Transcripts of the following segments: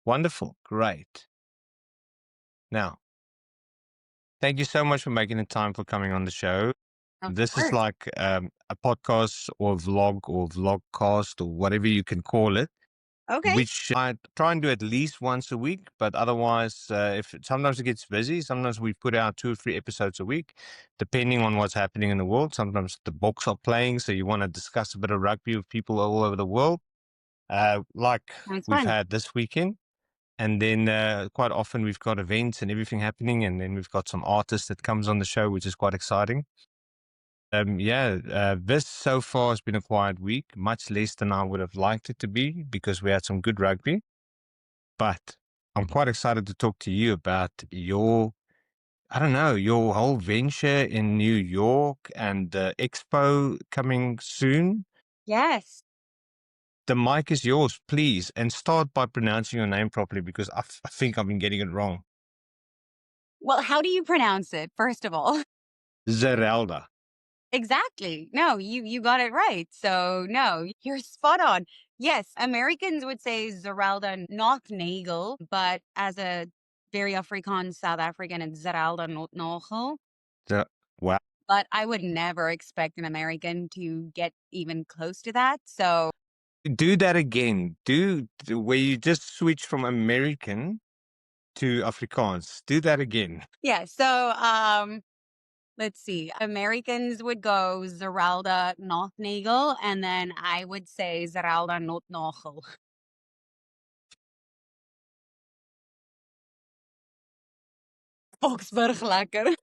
Wonderful. Great. Now, thank you so much for making the time for coming on the show. Of This is course. like a podcast or vlog or vlogcast or whatever you can call it, Okay. which I try and do at least once a week. But otherwise, if sometimes it gets busy, sometimes we put out 2 or 3 episodes a week, depending on what's happening in the world. Sometimes the Boks are playing, so you want to discuss a bit of rugby with people all over the world, like Sounds we've fun. had this weekend. And then quite often we've got events and everything happening, and then we've got some artists that comes on the show, which is quite exciting. This so far has been a quiet week, much less than I would have liked it to be because we had some good rugby. But I'm quite excited to talk to you about I don't know, your whole venture in New York and the expo coming soon. Yes. The mic is yours, please, and start by pronouncing your name properly because I think I've been getting it wrong. Well, how do you pronounce it, first of all? Zerelda. Exactly. No, you got it right. So, no, you're spot on. Yes, Americans would say Zerelda Nothnagel, but as a very Afrikaans South African, it's Zerelda Nothnagel. Ze- Wow. But I would never expect an American to get even close to that. So, Do that again. Where you just switch from American to Afrikaans. Do that again. yeah. So, let's see. Americans would go Zerelda Nothnagel, and then I would say Zerelda Nothnagel. Volksburg lekker.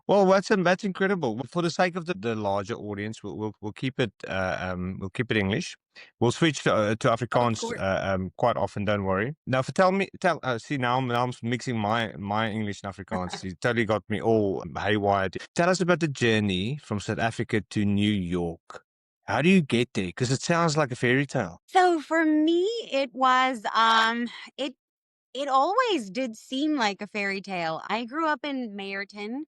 Well, that's incredible. For the sake of the larger audience, we'll keep it we'll keep it English. We'll switch to Of Afrikaans course. quite often. Don't worry. Now, see now I'm mixing my English and Afrikaans. You totally got me all haywire. Tell us about the journey from South Africa to New York. How do you get there? Because it sounds like a fairy tale. So for me, it was it it always did seem like a fairy tale. I grew up in Meyerton,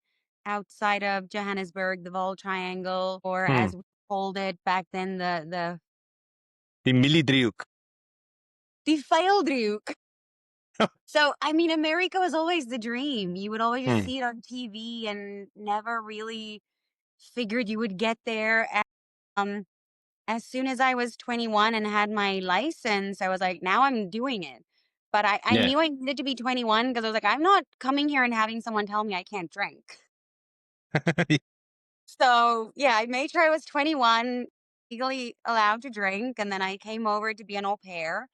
outside of Johannesburg, the Vol Triangle, or Hmm. as we called it back then, the Die Mieliedriehoek. the Veildriehoek. So I mean, America was always the dream. You would always just Hmm. see it on TV and never really figured you would get there. And, as soon as I was 21 and had my license, I was like, now I'm doing it. But I Yeah. knew I needed to be 21 because I was like, I'm not coming here and having someone tell me I can't drink. So yeah, I made sure I was 21, legally allowed to drink. And then I came over to be an au pair.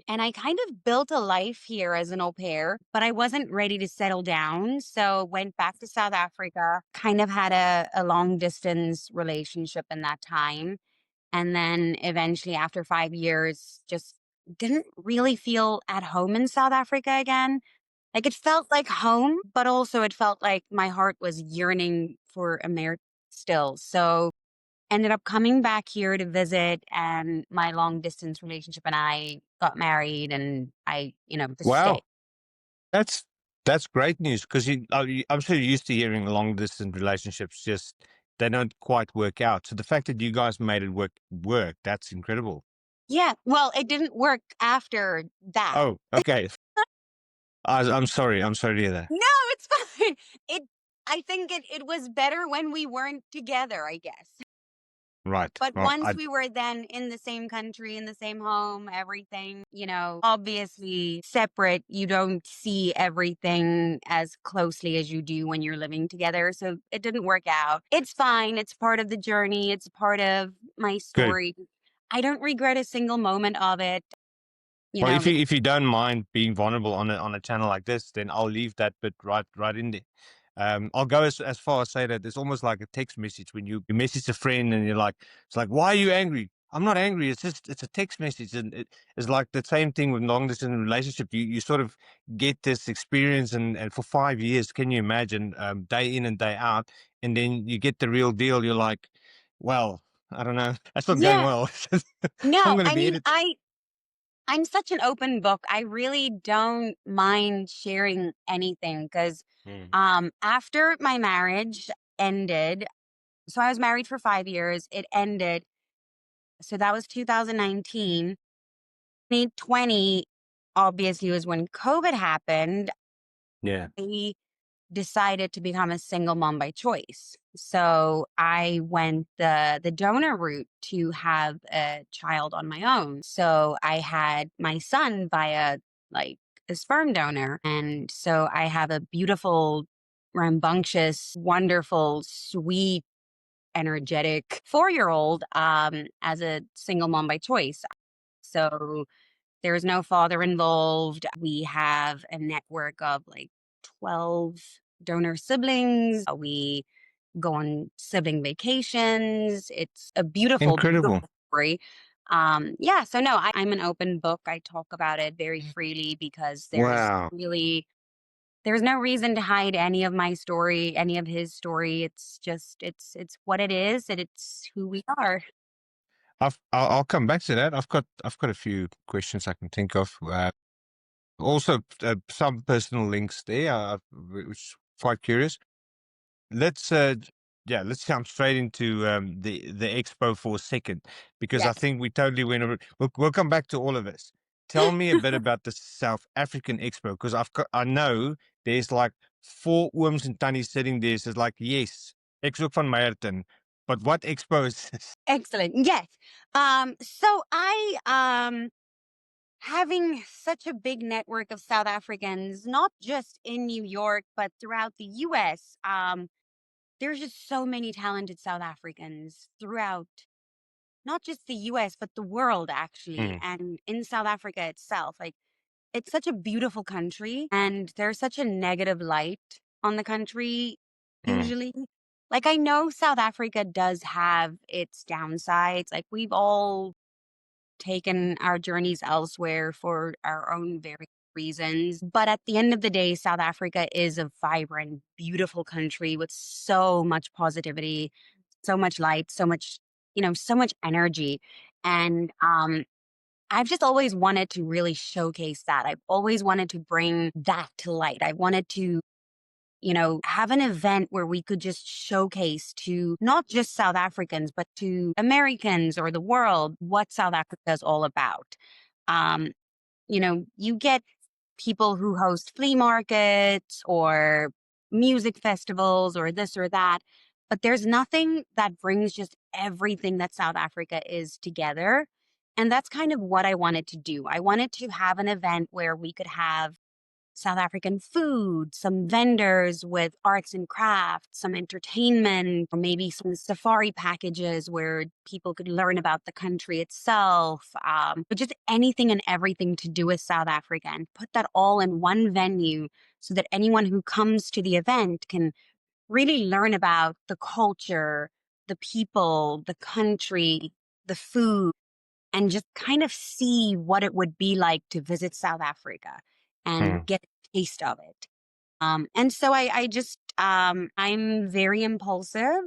And I kind of built a life here as an au pair, but I wasn't ready to settle down. So went back to South Africa, kind of had a long distance relationship in that time. And then eventually, after 5 years, just didn't really feel at home in South Africa again. Like it felt like home, but also it felt like my heart was yearning for America still. So ended up coming back here to visit, and my long distance relationship and I got married, and just stayed. Wow. That's that's great news because I'm sure you're used to hearing long distance relationships just they don't quite work out. So the fact that you guys made it work, that's incredible. Yeah. Well, it didn't work after that. Oh, okay. I'm sorry. I'm sorry to hear that. No, it's fine. I think it was better when we weren't together, I guess. Right. But Well, once we were then in the same country, in the same home, everything, obviously separate, you don't see everything as closely as you do when you're living together. So it didn't work out. It's fine. It's part of the journey. It's part of my good. story. I don't regret a single moment of it. You Well, know, if you don't mind being vulnerable on a channel like this, then I'll leave that bit right in there. I'll go as far as say that it's almost like a text message when you message a friend and you're like, it's like, why are you angry? I'm not angry. It's a text message, and it's like the same thing with long distance relationship. You sort of get this experience, and for 5 years, can you imagine, day in and day out, and then you get the real deal. You're like, well, I don't know, that's not going yeah, well. I'm no, going to I be mean, editing. I'm such an open book. I really don't mind sharing anything because Hmm. after my marriage ended, so I was married for 5 years. It ended. So that was 2019. 2020. obviously was when COVID happened. Yeah. I decided to become a single mom by choice. So I went the donor route to have a child on my own. So I had my son via like a sperm donor. And so I have a beautiful, rambunctious, wonderful, sweet, energetic 4-year old as a single mom by choice. So there's no father involved. We have a network of like 12 donor siblings. We go on sibling vacations. It's a beautiful, Incredible. beautiful story. Yeah, so no, I'm an open book. I talk about it very freely because Wow. there's no reason to hide any of my story, any of his story. It's just it's what it is and it's who we are. I'll come back to that. I've got a few questions I can think of. Also, some personal links there, which is quite curious. Let's yeah, let's jump straight into the expo for a second, because I Yes. think we totally went over. We'll come back to all of this. Tell me a bit about the South African Expo, because I know there's like four ooms and tannies sitting there. So it's like, yes, Expo van Meyerton, but what expo is this? Excellent. Yes. So I having such a big network of South Africans, not just in New York, but throughout the US. There's just so many talented South Africans throughout not just the US, but the world actually. Mm, And in South Africa itself. Like it's such a beautiful country and there's such a negative light on the country mm, usually. Like I know South Africa does have its downsides. Like we've all taken our journeys elsewhere for our own very reasons. But at the end of the day, South Africa is a vibrant, beautiful country with so much positivity, so much light, so much, so much energy. And I've just always wanted to really showcase that. I've always wanted to bring that to light. I wanted to have an event where we could just showcase to not just South Africans, but to Americans or the world what South Africa is all about. Um, you get people who host flea markets or music festivals or this or that, but there's nothing that brings just everything that South Africa is together. And that's kind of what I wanted to do. I wanted to have an event where we could have South African food, some vendors with arts and crafts, some entertainment, or maybe some safari packages where people could learn about the country itself, but just anything and everything to do with South Africa and put that all in one venue so that anyone who comes to the event can really learn about the culture, the people, the country, the food and just kind of see what it would be like to visit South Africa and mm. get a taste of it. And so I just, I'm very impulsive.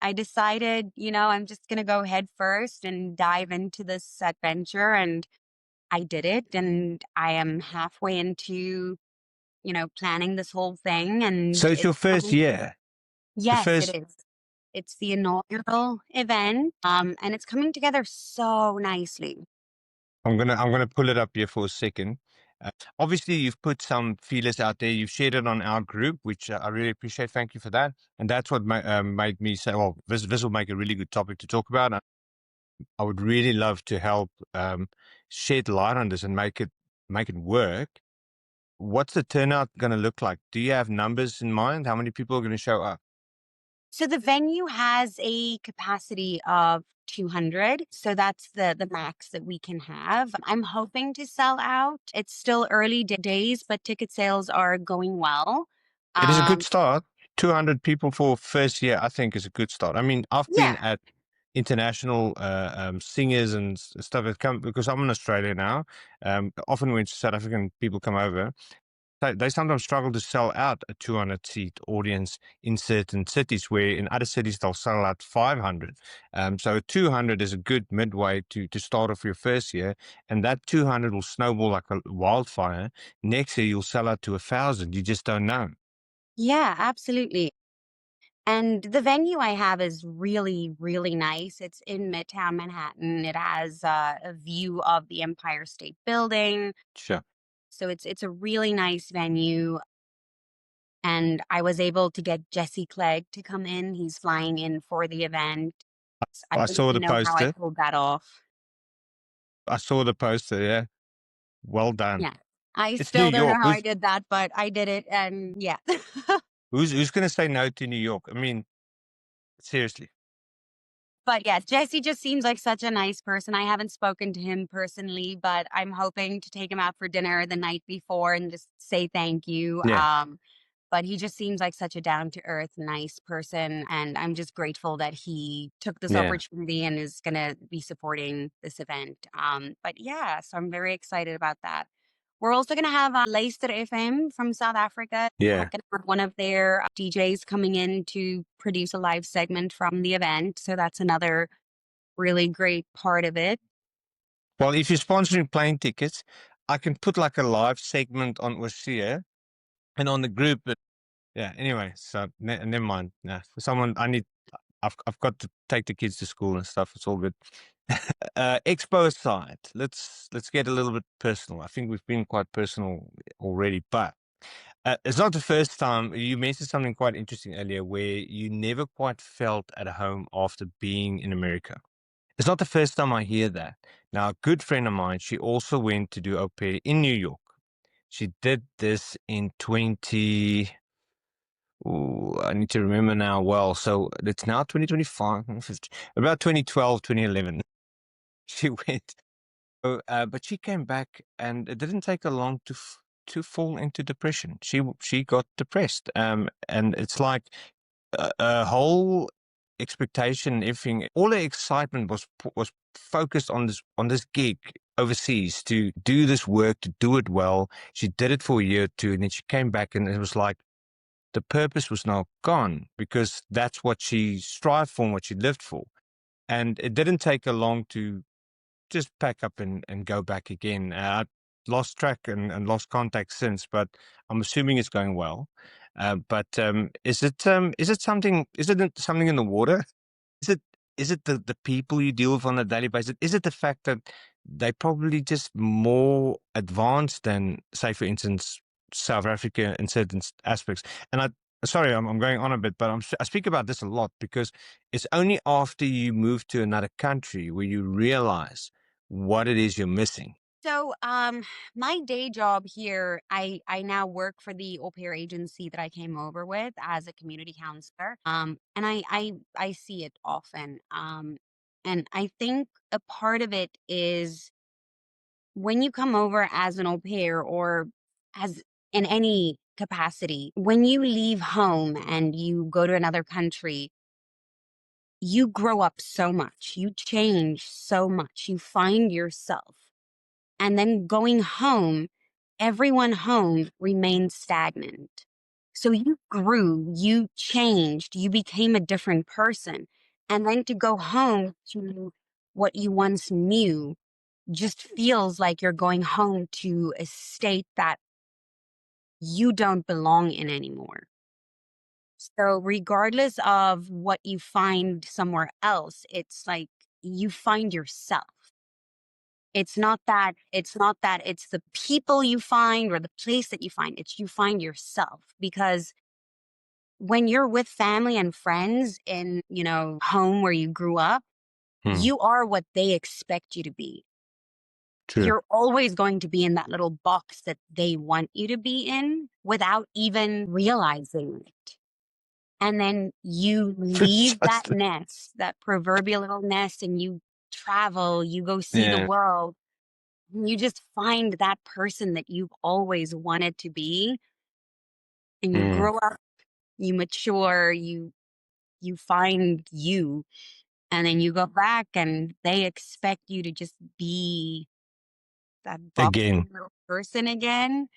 I decided, I'm just going to go head first and dive into this adventure. And I did it. And I am halfway into, planning this whole thing. So And it's your it's first coming. year, the Yes, it first. is. It's the inaugural event. And it's coming together so nicely. I'm gonna pull it up here for a second. Obviously, you've put some feelers out there. You've shared it on our group, which I really appreciate. Thank you for that. And that's what made me say, well, this will make a really good topic to talk about. I would really love to help shed light on this and make it work. What's the turnout going to look like? Do you have numbers in mind? How many people are going to show up? So the venue has a capacity of 200. So that's the max that we can have. I'm hoping to sell out. It's still early days, but ticket sales are going well. It is a good Um, start. 200 people for first year, I think, is a good start. I mean, I've been yeah. at international singers and stuff that come because I'm in Australia now. Often when South African people come over, they sometimes struggle to sell out a 200 seat audience in certain cities, where in other cities they'll sell out 500. So 200 is a good midway to start off your first year, and that 200 will snowball like a wildfire. Next year you'll sell out to 1,000. You just don't know. Yeah, absolutely. And the venue I have is really, really nice. It's in Midtown Manhattan. It has a view of the Empire State Building. Sure. So it's a really nice venue. And I was able to get Jesse Clegg to come in. He's flying in for the event. I I don't saw the even know how I poster. pulled that off. I saw the poster. Yeah. Well done. Yeah. I It's New still don't know York. how I did that, but I did it. And yeah. Who's going to say no to New York? I mean, seriously. But yeah, Jesse just seems like such a nice person. I haven't spoken to him personally, but I'm hoping to take him out for dinner the night before and just say thank you. Yeah. But he just seems like such a down to earth, nice person. And I'm just grateful that he took this Yeah. opportunity and is going to be supporting this event. But yeah, so I'm very excited about that. We're also going to have Leicester FM from South Africa. Yeah. Going to have one of their DJs coming in to produce a live segment from the event. So that's another really great part of it. Well, if you're sponsoring plane tickets, I can put like a live segment on Oorsee and on the group. But yeah, anyway, so never mind. Nah, someone I need. I've got to take the kids to school and stuff. It's all good. Expo aside, let's get a little bit personal. I think we've been quite personal already, but it's not the first time. You mentioned something quite interesting earlier, where you never quite felt at home after being in America. It's not the first time I hear that. Now, a good friend of mine, she also went to do au pair in New York. She did this in 20. Ooh, I need to remember now well. So it's now 2025, about 2012, 2011. She went. Oh, but she came back, and it didn't take her long to fall into depression. She got depressed. And it's like a whole expectation, everything, all the excitement was focused on this gig overseas to do this work, to do it well. She did it for a year or two, and then she came back, and it was like the purpose was now gone because that's what she strived for and what she lived for. And it didn't take her long to just pack up and go back again. I lost track and lost contact since, but I'm assuming it's going well. But is it something? Is it something in the water? Is it the people you deal with on a daily basis? Is it the fact that they're probably just more advanced than, say, for instance, South Africa in certain aspects? And sorry, I'm going on a bit, but I speak about this a lot because it's only after you move to another country where you realize what it is you're missing. So, my day job here, I now work for the au pair agency that I came over with as a community counselor. And I see it often. And I think a part of it is when you come over as an au pair or as in any capacity, when you leave home and you go to another country, you grow up so much, you change so much, you find yourself. And then going home, everyone home remained stagnant. So you grew, you changed, you became a different person. And then to go home to what you once knew just feels like you're going home to a state that you don't belong in anymore. So, regardless of what you find somewhere else, it's like you find yourself. It's not that it's the people you find or the place that you find, it's you find yourself because when you're with family and friends in, home where you grew up, Hmm, you are what they expect you to be. true. You're always going to be in that little box that they want you to be in without even realizing it. And then you leave that Just, nest, that proverbial little nest, and you travel, you go see the yeah. world. You just find that person that you've always wanted to be, and you Hmm. grow up, you mature, you find you, and then you go back and they expect you to just be that bubbly Again. little person again.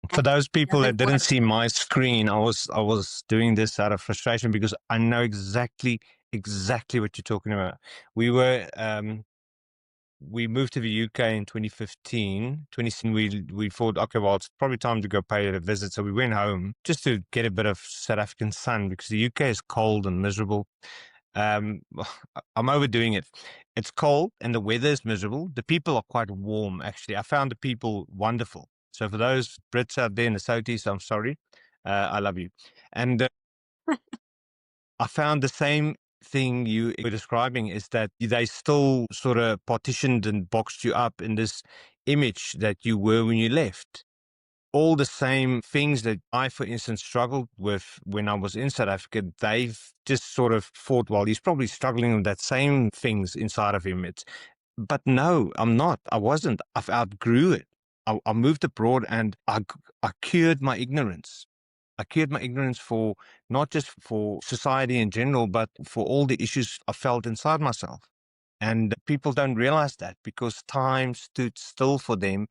And For those it people that doesn't didn't work. see my screen, I was doing this out of frustration because I know exactly what you're talking about. We were we moved to the UK in 2015. 2016, we thought, okay, well, it's probably time to go pay it a visit. So we went home just to get a bit of South African sun because the UK is cold and miserable. Um, I'm overdoing it. It's cold and the weather is miserable. The people are quite warm, actually. I found the people wonderful. So for those Brits out there in the Southeast, I'm sorry. I love you. And I found the same thing you were describing is that they still sort of partitioned and boxed you up in this image that you were when you left. All the same things that I, for instance, struggled with when I was in South Africa, they've just sort of thought, well, he's probably struggling with that same things inside of him. But no, I'm not. I wasn't. I've outgrew it. I moved abroad and I cured my ignorance. I cured my ignorance for not just for society in general, but for all the issues I felt inside myself. And people don't realize that because time stood still for them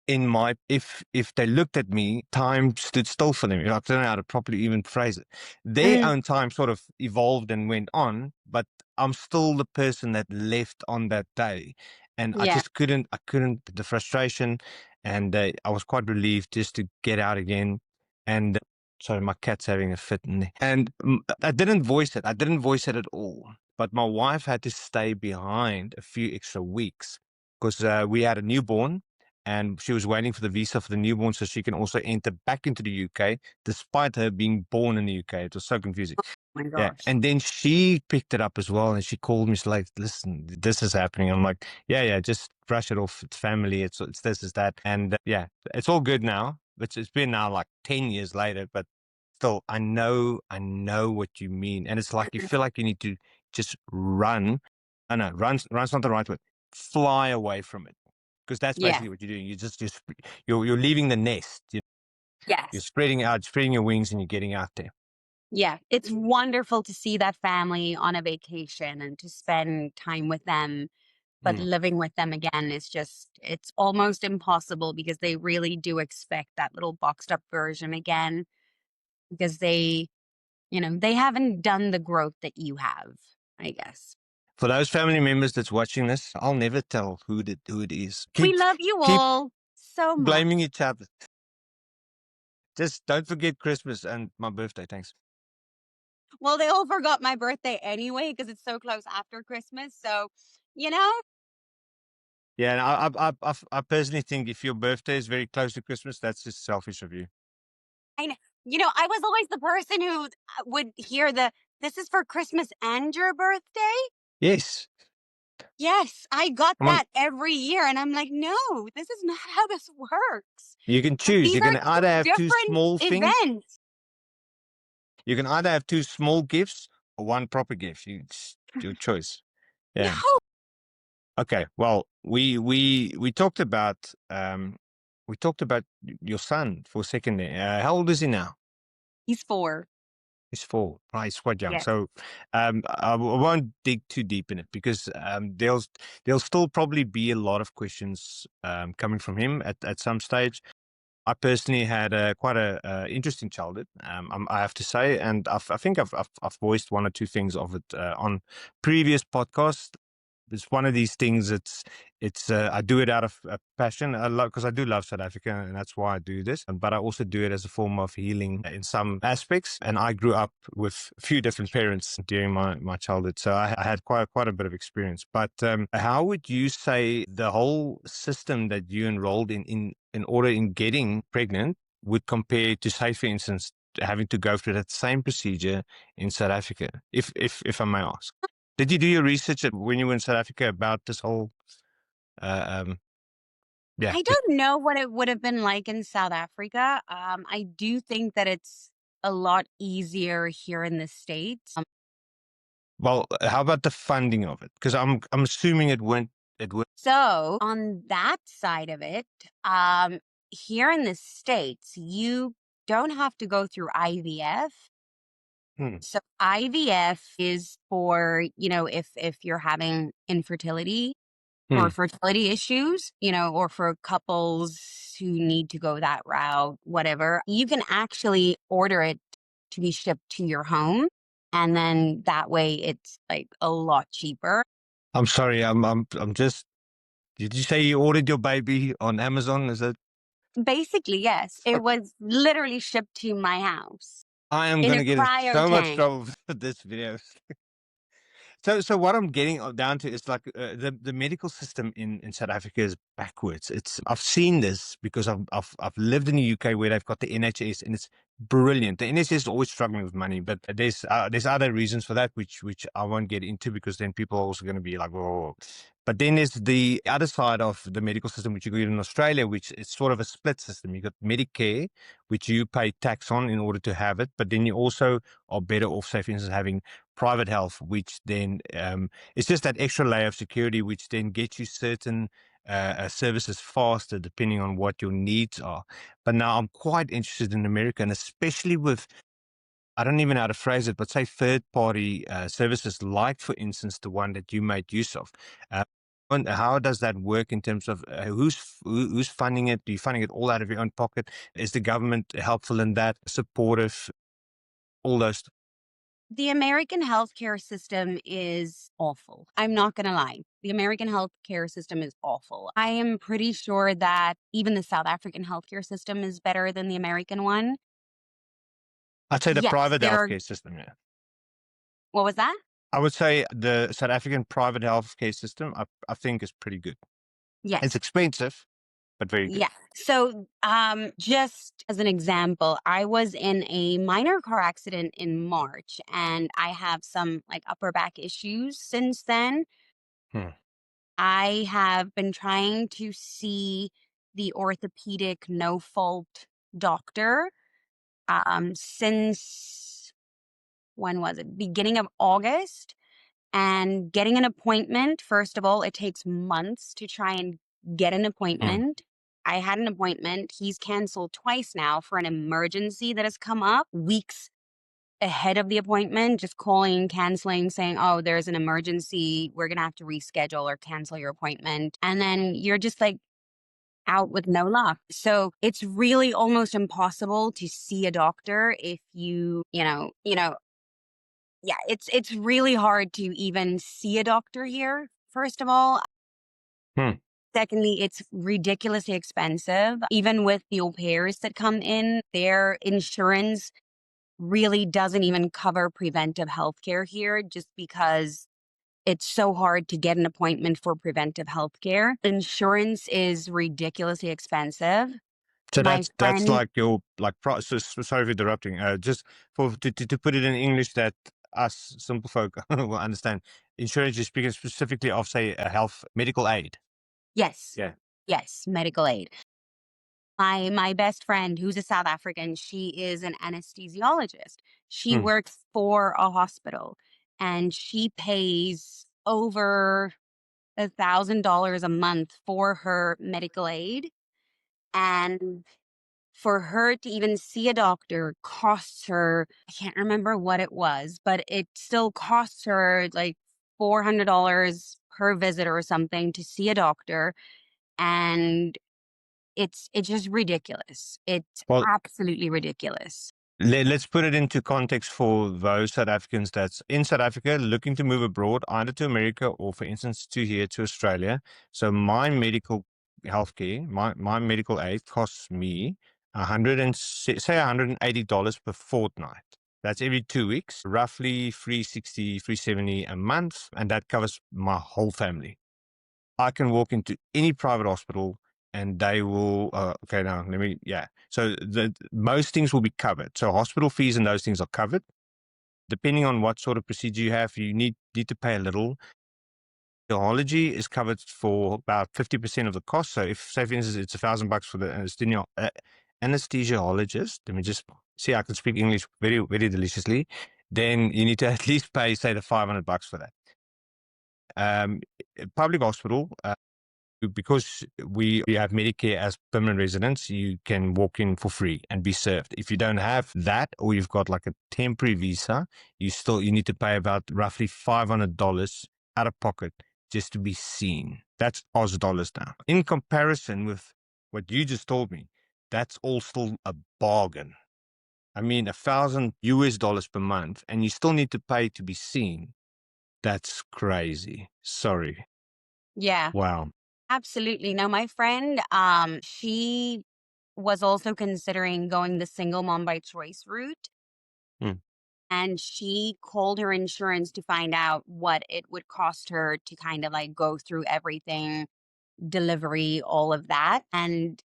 in my if they looked at me, time stood still for them. I don't know how to properly even phrase it. Their Mm, own time sort of evolved and went on, but I'm still the person that left on that day. And I yeah. just I couldn't, the frustration. And I was quite relieved just to get out again. And sorry, my cat's having a fit. And I didn't voice it. I didn't voice it at all. But my wife had to stay behind a few extra weeks because we had a newborn and she was waiting for the visa for the newborn so she can also enter back into the UK, despite her being born in the UK. It was so confusing. Oh my Yeah. gosh. And then she picked it up as well. And she called me. She's like, listen, this is happening. I'm like, yeah, just brush it off. It's family. It's this, is that. And yeah, it's all good now. It's been now like 10 years later, but still, I know what you mean. And it's like, you feel like you need to just run. I know, run's not the right word. Fly away from it because that's Yeah. basically what you're doing. You're leaving the nest. You're Yes. spreading out, spreading your wings, and you're getting out there. Yeah. It's wonderful to see that family on a vacation and to spend time with them. But Mm. living with them again is just, it's almost impossible because they really do expect that little boxed up version again because they haven't done the growth that you have, I guess. For those family members that's watching this, I'll never tell who it is. We love you Keep all so much. blaming each other. Just don't forget Christmas and my birthday. Thanks. Well, they all forgot my birthday anyway because it's so close after Christmas. So, you know, Yeah, and I personally think if your birthday is very close to Christmas, that's just selfish of you. I know, I was always the person who would hear this is for Christmas and your birthday. Yes. Yes, I got Come on. that every year. And I'm like, no, this is not how this works. You can Like, choose. these You are can either two have two different small things. events. You can either have two small gifts or one proper gift. It's your choice. Yeah. No, Okay. Well, we talked about your son for a second there. How old is he now? he's 4. He's 4. Right, he's quite young. Yes. So I won't dig too deep in it because there'll still probably be a lot of questions coming from him at some stage. I personally had quite a interesting childhood, I have to say, and I think I've voiced one or two things of it on previous podcasts. It's one of these things. It's I do it out of passion. I love because I do love South Africa, and that's why I do this. But I also do it as a form of healing in some aspects. And I grew up with a few different parents during my childhood, so I had quite a bit of experience. But how would you say the whole system that you enrolled in order in getting pregnant would compare to, say, for instance, having to go through that same procedure in South Africa, if I may ask? Did you do your research when you were in South Africa about this whole, um, yeah, I don't know what it would have been like in South Africa. I do think that it's a lot easier here in the States. well, how about the funding of it? Because I'm assuming it went. So on that side of it, here in the States, you don't have to go through IVF. Hmm, So IVF is for, if you're having infertility hmm. or fertility issues, or for couples who need to go that route, whatever, you can actually order it to be shipped to your home. And then that way it's like a lot cheaper. I'm sorry, I'm just Did you say you ordered your baby on Amazon? Is it? Basically, yes. It was literally shipped to my house I am in going a to get in cryo so much tank. trouble for this video. So what I'm getting down to is like the medical system in South Africa is backwards. I've seen this because I've lived in the UK where they've got the NHS and it's brilliant. The NHS is always struggling with money, but there's other reasons for that which I won't get into because then people are also going to be like, oh. But then there's the other side of the medical system which you get in Australia, which is sort of a split system. You got Medicare, which you pay tax on in order to have it, but then you also are better off, say, for instance, having private health, which then it's just that extra layer of security, which then gets you certain services faster depending on what your needs are. But now I'm quite interested in America, and especially with, I don't even know how to phrase it, but say third party services, like, for instance, the one that you made use of. Uh, and how does that work in terms of who's funding it? Do you funding it all out of your own pocket? Is the government helpful in that, supportive, all those? The American healthcare system is awful. I'm not going to lie. The American healthcare system is awful. I am pretty sure that even the South African healthcare system is better than the American one. I'd say the Yes, private there are. healthcare system, yeah. What was that? I would say the South African private healthcare system, I think, is pretty good. It's Yes. expensive, but very good. Yeah. So, just as an example, I was in a minor car accident in March and I have some like upper back issues since then. Hmm. I have been trying to see the orthopedic no fault doctor since when was it? Beginning of August. And getting an appointment, first of all, it takes months to try and get an Hmm. appointment. I had an appointment. He's canceled twice now for an emergency that has come up weeks ahead of the appointment, just calling, canceling, saying, oh, there's an emergency. We're going to have to reschedule or cancel your appointment. And then you're just like out with no luck. So it's really almost impossible to see a doctor if yeah, it's really hard to even see a doctor here, first of all. Hmm. Secondly, it's ridiculously expensive. Even with the au pairs that come in, their insurance really doesn't even cover preventive health care here just because it's so hard to get an appointment for preventive health care. Insurance is ridiculously expensive. So My that's friend, like your like sorry for interrupting. Just to put it in English that us simple folk will understand. Insurance is speaking specifically of, say, a health medical aid. yes, Yeah. yes, medical aid. My best friend, who's a South African, she is an anesthesiologist. She Hmm. works for a hospital and she pays over $1,000 a month for her medical aid. And for her to even see a doctor costs her, I can't remember what it was, but it still costs her like $400 per visit or something to see a doctor. And it's just ridiculous. It's Well, absolutely ridiculous. let's put it into context for those South Africans that's in South Africa looking to move abroad, either to America or, for instance, to here to Australia. So my medical healthcare, my medical aid costs me $180 per fortnight. That's every 2 weeks, roughly 360, 370 a month, and that covers my whole family. I can walk into any private hospital and they will, okay, now let me, yeah. So most things will be covered. So hospital fees and those things are covered. Depending on what sort of procedure you have, you need to pay a little. Radiology is covered for about 50% of the cost. So if, say, for instance, it's $1,000 for the anesthesiologist, let me just see, I can speak English very, very deliciously. Then you need to at least pay, say, the $500 for that. Um, Public hospital, because we have Medicare as permanent residents, you can walk in for free and be served. If you don't have that, or you've got like a temporary visa, you need to pay about roughly $500 out of pocket just to be seen. That's Oz dollars now. In comparison with what you just told me, that's all still a bargain. I mean, $1,000 per month, and you still need to pay to be seen. That's crazy. Sorry. Yeah. Wow. Absolutely. No, my friend, she was also considering going the single mom by choice route. Mm. And she called her insurance to find out what it would cost her to kind of like go through everything, delivery, all of that. And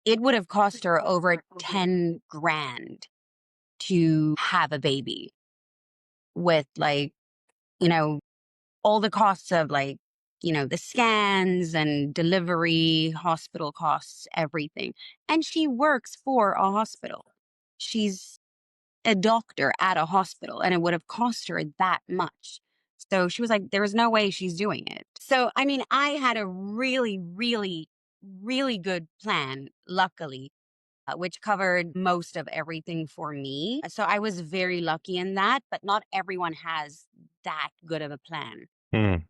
it would have cost her over 10 grand to have a baby with like, you know, all the costs of like, the scans and delivery, hospital costs, everything. And she works for a hospital. She's a doctor at a hospital and it would have cost her that much. So she was like, there was no way she's doing it. So, I mean, I had a really, really, really good plan, luckily, which covered most of everything for me. So I was very lucky in that, but not everyone has that good of a plan. Mm.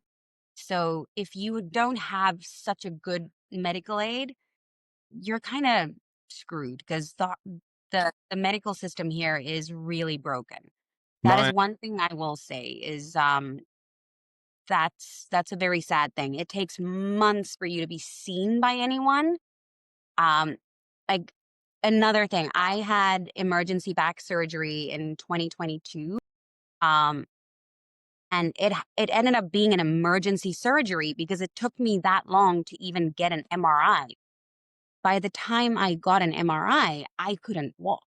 So if you don't have such a good medical aid, you're kind of screwed because the medical system here is really broken. That is My one thing I will say is that's a very sad thing. It takes months for you to be seen by anyone. Um like another thing, I had emergency back surgery in 2022. Um and it ended up being an emergency surgery because it took me that long to even get an MRI. By the time I got an MRI, I couldn't walk.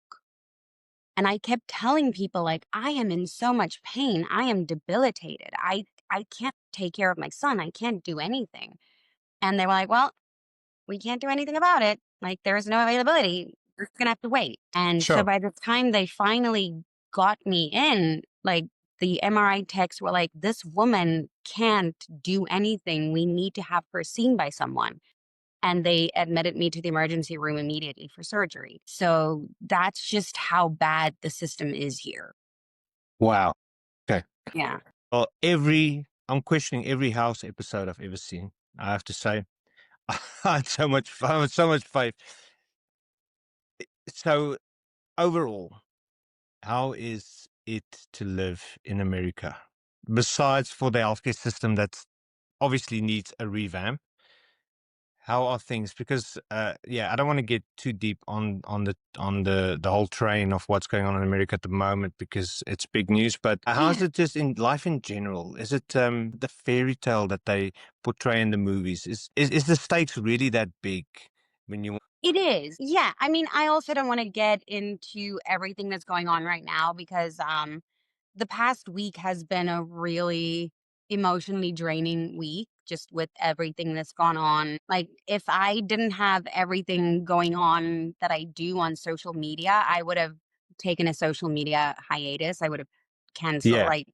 And I kept telling people like, "I am in so much pain. I am debilitated. I can't take care of my son. I can't do anything." And they were like, "Well, we can't do anything about it. Like there is no availability. You're just gonna have to wait." And so sure. by the time they finally got me in, like the MRI techs were like, "This woman can't do anything. We need to have her seen by someone." And they admitted me to the emergency room immediately for surgery. So that's just how bad the system is here. Wow. Okay. Yeah. Well, I'm questioning every house episode I've ever seen. I have to say, I had so much fun, with so much faith. So overall, how is it to live in America? Besides for the healthcare system that obviously needs a revamp, how are things? Because yeah, I don't want to get too deep on the whole train of what's going on in America at the moment because it's big news. But how's Yeah. it just in life in general? Is it the fairy tale that they portray in the movies? Is the stakes really that big when you? It is. Yeah. I mean, I also don't want to get into everything that's going on right now because the past week has been a really emotionally draining week just with everything that's gone on. Like if I didn't have everything going on that I do on social media, I would have taken a social media hiatus. I would have canceled, Yeah. like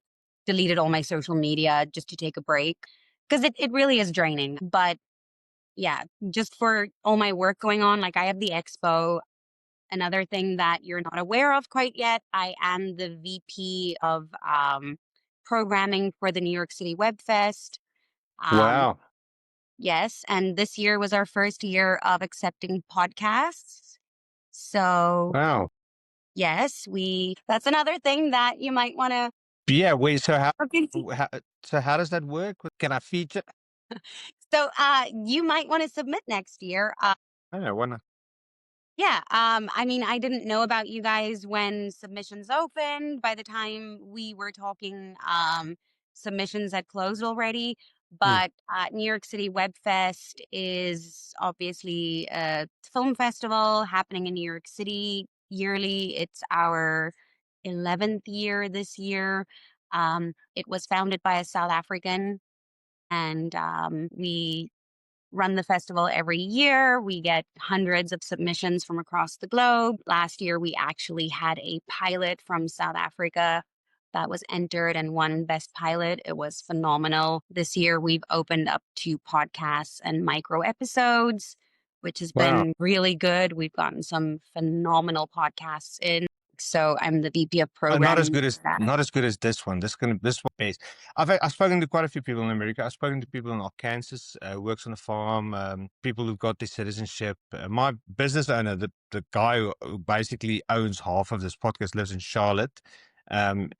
deleted all my social media just to take a break because it really is draining. But yeah, just for all my work going on, like I have the expo. Another thing that you're not aware of quite yet, I am the VP of programming for the New York City Web Fest. Um, Wow. yes, and this year was our first year of accepting podcasts. So, Wow. yes, that's another thing that you might want to Yeah. Wait. So how? look into. how so how does that work? Can I feature? So, you might want to submit next year. I don't know. Why not? Yeah, I mean, I didn't know about you guys when submissions opened. By the time we were talking, submissions had closed already. Hmm. But New York City Web Fest is obviously a film festival happening in New York City yearly. It's our 11th year this year. It was founded by a South African, and we run the festival every year. We get hundreds of submissions from across the globe. Last year, we actually had a pilot from South Africa that was entered and won Best Pilot. It was phenomenal. This year, we've opened up to podcasts and micro episodes, which has Wow. been really good. We've gotten some phenomenal podcasts in. So I'm the VP of Not as programming good as for that. not as good as this one. This one base. I've spoken to quite a few people in America. I've spoken to people in Arkansas, works on a farm. People who've got their citizenship. My business owner, the guy who basically owns half of this podcast, lives in Charlotte. And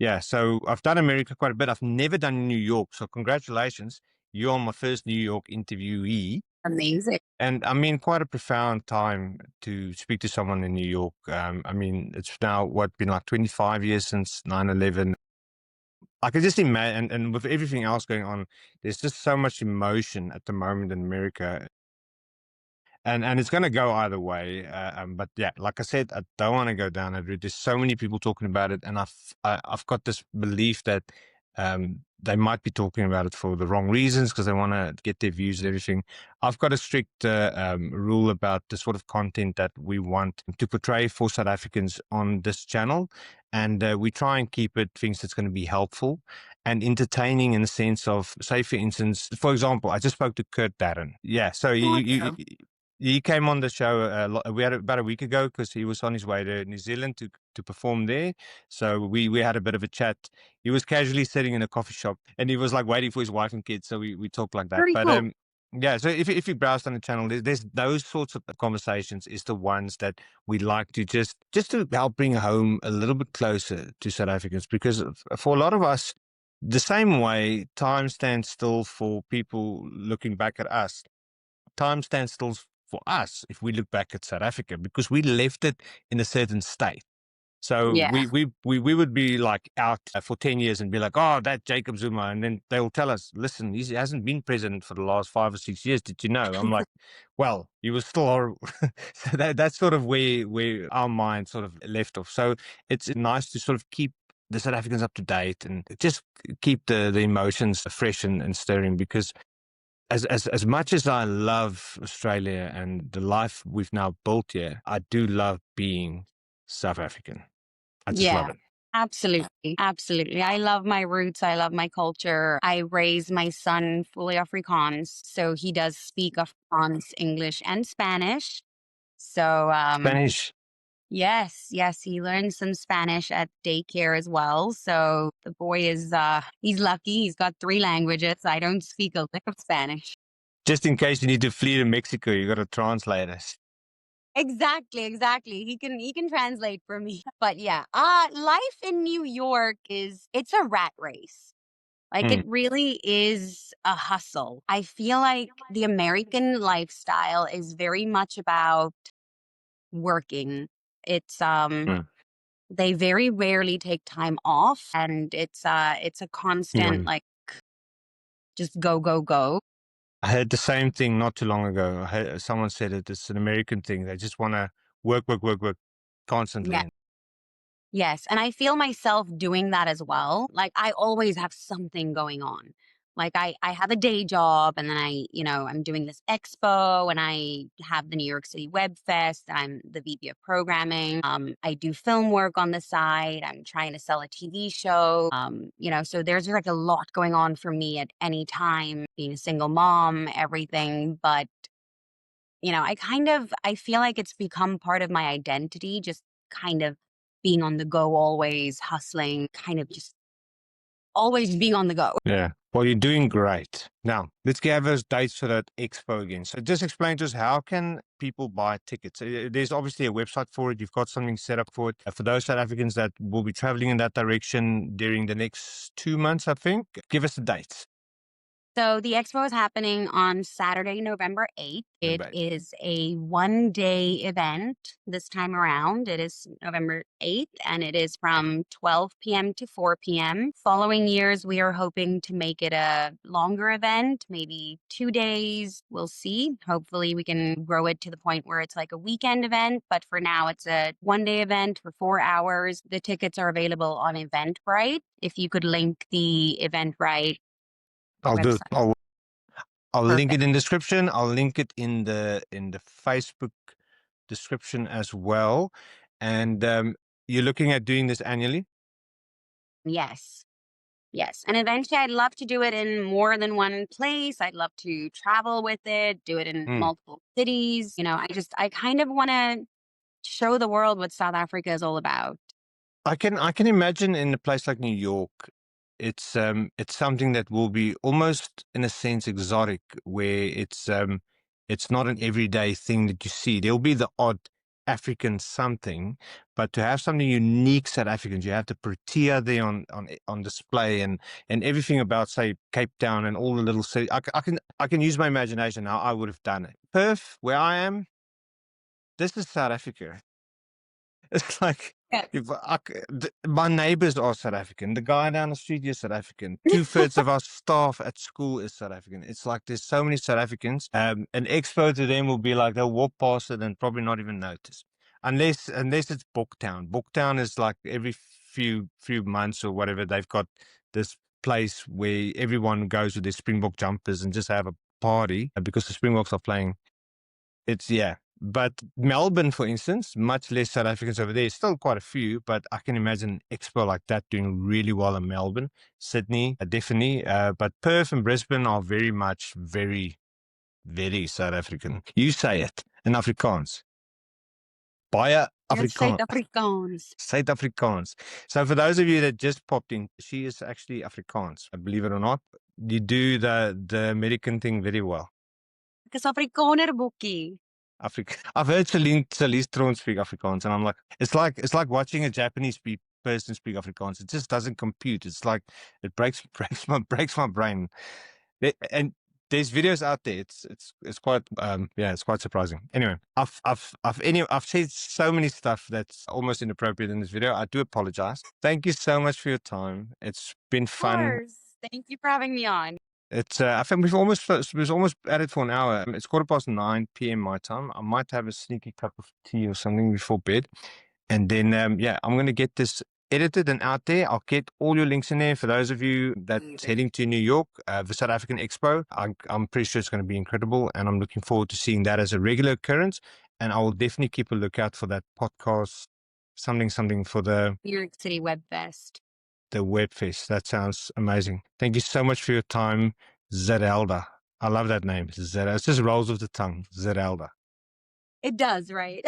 yeah, so I've done America quite a bit. I've never done New York. So congratulations. You're my first New York interviewee. Amazing. And I mean, quite a profound time to speak to someone in New York. I mean, it's now been like 25 years since 9/11. I can just imagine, and with everything else going on, there's just so much emotion at the moment in America, and it's going to go either way. But yeah, like I said, I don't want to go down that route. There's so many people talking about it, and I've got this belief that they might be talking about it for the wrong reasons because they want to get their views and everything. I've got a strict rule about the sort of content that we want to portray for South Africans on this channel, and we try and keep it things that's going to be helpful and entertaining in the sense of, say, for instance, for example, I just spoke to Kurt Darren. Yeah, so Awesome. he came on the show we had about a week ago because he was on his way to New Zealand to perform there. So we had a bit of a chat. He was casually sitting in a coffee shop and he was like waiting for his wife and kids. So we talked like that. Very But cool. yeah. So if you browse on the channel, there's those sorts of conversations is the ones that we like to just to help bring home a little bit closer to South Africans, because for a lot of us, the same way time stands still for people looking back at us, time stands still for us if we look back at South Africa, because we left it in a certain state. So Yeah. we would be like out for 10 years and be like, oh, that Jacob Zuma. And then they'll tell us, listen, he hasn't been president for the last 5 or 6 years. Did you know? I'm like, well, he was still horrible. So that's sort of where our mind sort of left off. So it's nice to sort of keep the South Africans up to date and just keep the emotions fresh and stirring, because as much as I love Australia and the life we've now built here, I do love being South African. I just Yeah. love it. Absolutely. Absolutely. I love my roots. I love my culture. I raised my son fully Afrikaans. So he does speak Afrikaans, English, and Spanish. So, Spanish. yes, yes, he learned some Spanish at daycare as well. So the boy is, he's lucky. He's got 3 languages. I don't speak a lick of Spanish. Just in case you need to flee to Mexico, you got to translate us. Exactly, exactly. He can translate for me. But yeah, life in New York it's a rat race. Like it Mm, really is a hustle. I feel like the American lifestyle is very much about working. It's mm. they very rarely take time off, and it's a constant Mm. like just go go go. I heard the same thing not too long ago. I heard, someone said it. It's an American thing. They just want to work, work, work, work Yeah. constantly. Yes, and I feel myself doing that as well. Like I always have something going on. Like I have a day job, and then I'm doing this expo, and I have the New York City Web Fest. I'm the VP of programming. I do film work on the side. I'm trying to sell a TV show. So there's like a lot going on for me at any time, being a single mom, everything. But I feel like it's become part of my identity, just kind of being on the go always, hustling, kind of just always being on the go. Yeah. Well, you're doing great. Now, let's give us dates for that expo again. So just explain to us, how can people buy tickets? There's obviously a website for it. You've got something set up for it. For those South Africans that will be traveling in that direction during the next 2 months, I think, give us the dates. So the expo is happening on Saturday, November 8th. It November 8th. is a 1-day event this time around. It is November 8th, and it is from 12 p.m. to 4 p.m. Following years, we are hoping to make it a longer event, maybe 2 days. We'll see. Hopefully, we can grow it to the point where it's like a weekend event. But for now, it's a 1-day event for 4 hours. The tickets are available on Eventbrite. If you could link the Eventbrite I'll do it. website. I'll link Perfect. it in description. I'll link it in the Facebook description as well. And you're looking at doing this annually? Yes. Yes. And eventually I'd love to do it in more than one place. I'd love to travel with it, do it in Mm. multiple cities. I kind of want to show the world what South Africa is all about. I can imagine in a place like New York, it's something that will be almost in a sense exotic, where it's not an everyday thing that you see. There'll be the odd African something, but to have something unique South Africans, you have the protea there on display, and everything about, say, Cape Town and all the little cities. I can use my imagination how I would have done it. Perth, where I am, this is South Africa. It's like Yes. if my neighbors are South African. The guy down the street is South African. 2/3 of our staff at school is South African. It's like there's so many South Africans. An expo to them will be like they'll walk past it and probably not even notice, unless it's Booktown. Booktown is like every few months or whatever they've got this place where everyone goes with their Springbok jumpers and just have a party because the Springboks are playing. Yeah. But Melbourne, for instance, much less South Africans over there. Still quite a few, but I can imagine an expo like that doing really well in Melbourne. Sydney, definitely. But Perth and Brisbane are very much very, very South African. You say it in Afrikaans. Baie Yes, Afrikaans. Suid-Afrikaans. South Afrikaans. So for those of you that just popped in, she is actually Afrikaans. Believe it or not, you do the American thing very well. Ek is Afrikaner boekie. Africa. I've heard Celine Tron speak Afrikaans, and I'm like, it's like watching a Japanese person speak Afrikaans. It just doesn't compute. It's like it breaks my brain. And there's videos out there. It's quite it's quite surprising. Anyway, I've said so many stuff that's almost inappropriate in this video. I do apologize. Thank you so much for your time. It's been Of fun. course. Thank you for having me on. It's I think we've almost at it for an hour. It's 9:15 p.m. my time. I might have a sneaky cup of tea or something before bed, and then I'm going to get this edited and out there. I'll get all your links in there for those of you that's heading to New York, the South African Expo. I'm pretty sure it's going to be incredible, and I'm looking forward to seeing that as a regular occurrence. And I will definitely keep a lookout for that podcast, something for the New York City Web Fest. Web Fest. That sounds amazing. Thank you so much for your time, Zerelda. I love that name, Zerelda. It just rolls off the tongue, Zerelda. It does, right?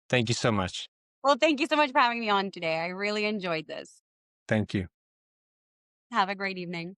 Thank you so much. Well, thank you so much for having me on today. I really enjoyed this. Thank you. Have a great evening.